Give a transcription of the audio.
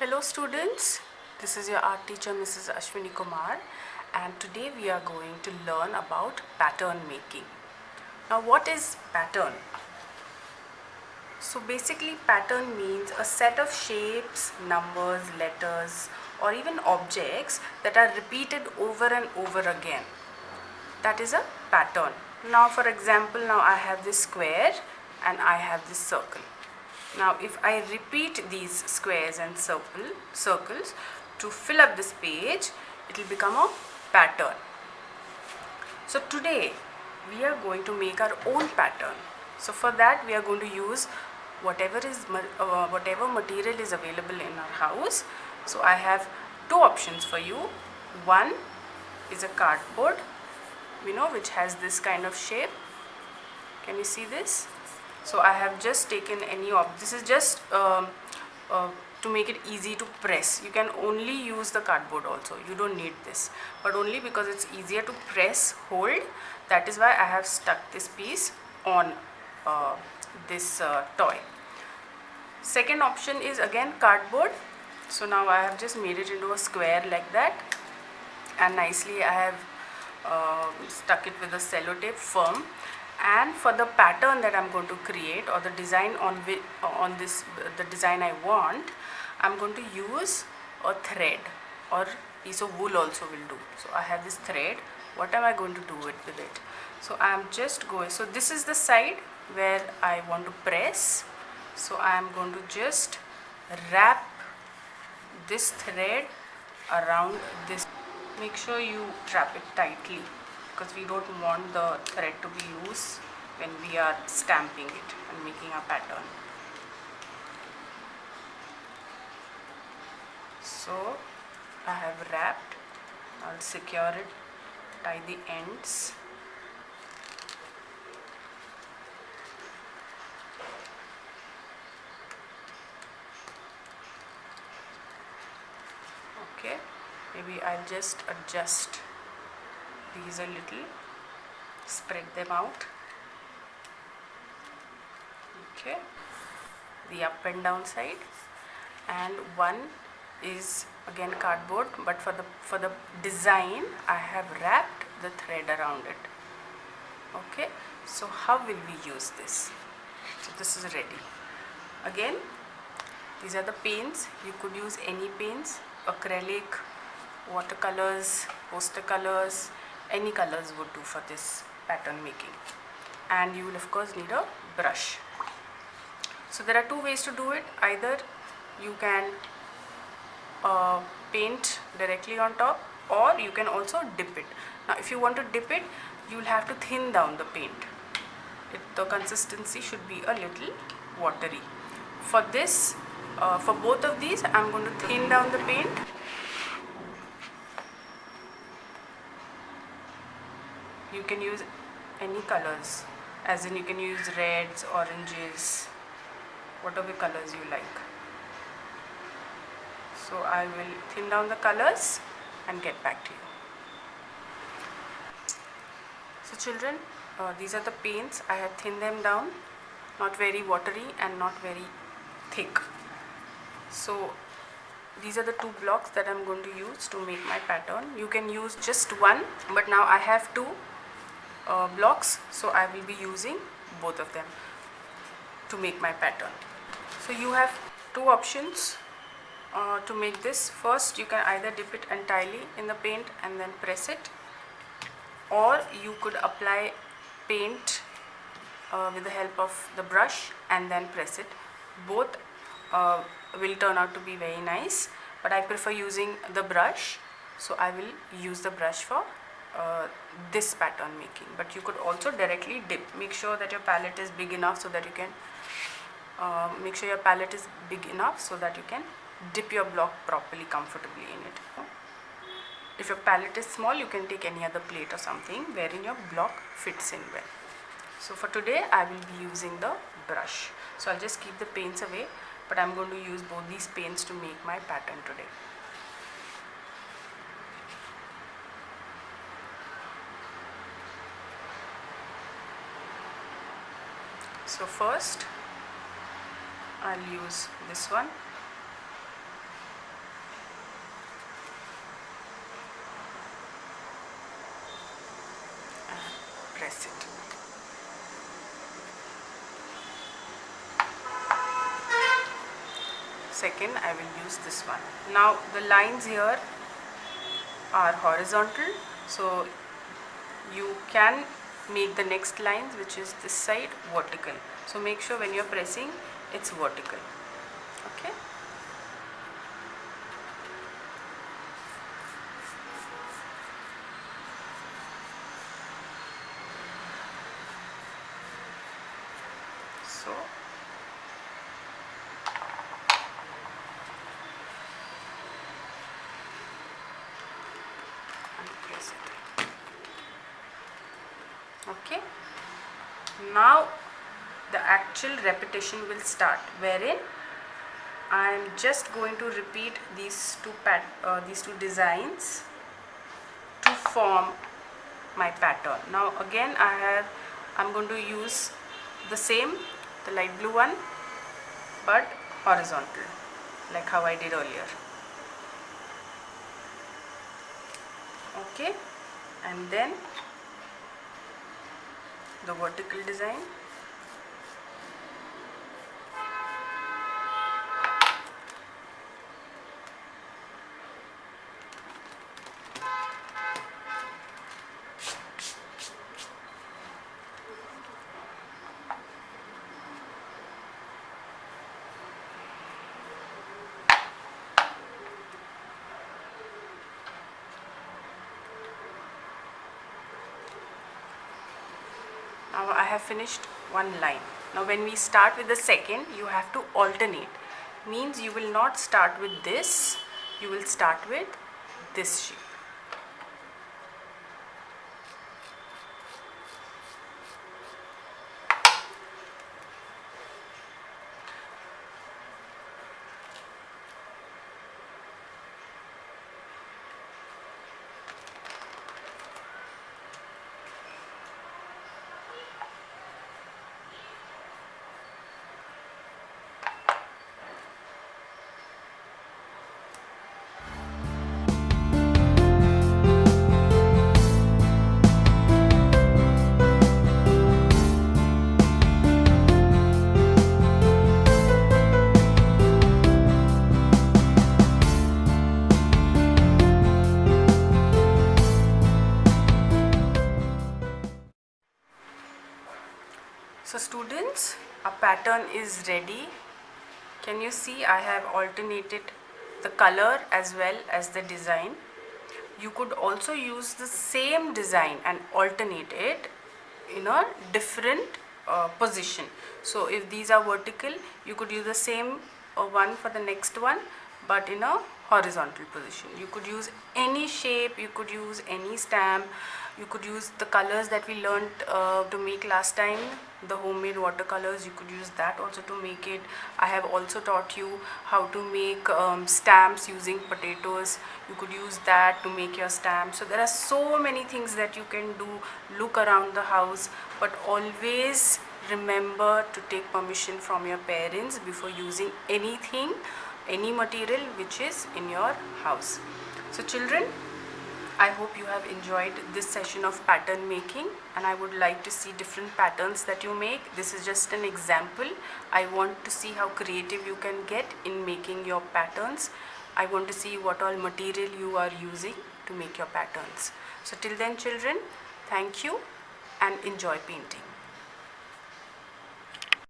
Hello students, this is your art teacher Mrs. Ashwini Kumar, and today we are going to learn about pattern making. Now what is pattern? So basically pattern means a set of shapes, numbers, letters or even objects that are repeated over and over again. That is a pattern. Now for example, now I have this square and I have this circle. Now if I repeat these squares and circles to fill up this page, it will become a pattern. So today we are going to make our own pattern. So for that we are going to use whatever material is available in our house. So I have two options for you. One is a cardboard, which has this kind of shape. Can you see this? So I have just taken this is just to make it easy to press. You can only use the cardboard also, you don't need this, but only because it's easier to press, hold, that is why I have stuck this piece on this toy. Second option is again cardboard. So now I have just made it into a square like that, and nicely I have stuck it with a sellotape firm. And for the pattern that I'm going to create, or the design the design I want, I'm going to use a thread or piece of wool also will do. So I have this thread. What am I going to do with it? So I'm just going, so this is the side where I want to press. So I am going to just wrap this thread around this. Make sure you wrap it tightly, because we don't want the thread to be loose when we are stamping it and making a pattern. So I have wrapped. I'll secure it, tie the ends. Okay, maybe I'll just adjust these a little, spread them out. Okay, the up and down side, and one is again cardboard, but for the design I have wrapped the thread around it. Okay, so how will we use this? So this is ready. Again, these are the paints. You could use any paints, acrylic, watercolors, poster colors, any colors would do for this pattern making. And you will of course need a brush. So there are two ways to do it. Either you can paint directly on top, or you can also dip it. Now if you want to dip it, you will have to thin down the paint. The consistency should be a little watery. For this, for both of these, I am going to thin down the paint. You can use any colors, as in you can use reds, oranges, whatever colors you like. So I will thin down the colors and get back to you. So children, these are the paints. I have thinned them down, not very watery and not very thick. So these are the two blocks that I'm going to use to make my pattern. You can use just one, but now I have two blocks, so I will be using both of them to make my pattern. So you have two options to make this. First, you can either dip it entirely in the paint and then press it, or you could apply paint with the help of the brush and then press it. Both will turn out to be very nice, but I prefer using the brush, so I will use the brush for this pattern making. But you could also directly dip. Make sure that your palette is big enough so that you can dip your block properly, comfortably in it. If your palette is small, you can take any other plate or something wherein your block fits in well. So for today I will be using the brush. So I'll just keep the paints away, but I'm going to use both these paints to make my pattern today. So first I'll use this one. second I will use this one. Now the lines here are horizontal, so you can make the next lines, which is this side, vertical. So make sure when you're pressing it's vertical. Okay. So and press it. Okay. Now the actual repetition will start, wherein I am just going to repeat these two designs to form my pattern. Now again I'm going to use the same, the light blue one, but horizontal, like how I did earlier. Okay, and then the vertical design. Now I have finished one line. Now when we start with the second, you have to alternate. Means you will not start with this, you will start with this shape. So students, a pattern is ready. Can you see I have alternated the color as well as the design. You could also use the same design and alternate it in a different position. So if these are vertical, you could use the same one for the next one, but in a horizontal position. You could use any shape, you could use any stamp, you could use the colors that we learned to make last time, the homemade watercolors. You could use that also to make it. I have also taught you how to make stamps using potatoes. You could use that to make your stamps. So there are so many things that you can do. Look around the house, but always remember to take permission from your parents before using anything, any material which is in your house. So children, I hope you have enjoyed this session of pattern making, and I would like to see different patterns that you make. This is just an example. I want to see how creative you can get in making your patterns. I want to see what all material you are using to make your patterns. So till then children, thank you and enjoy painting.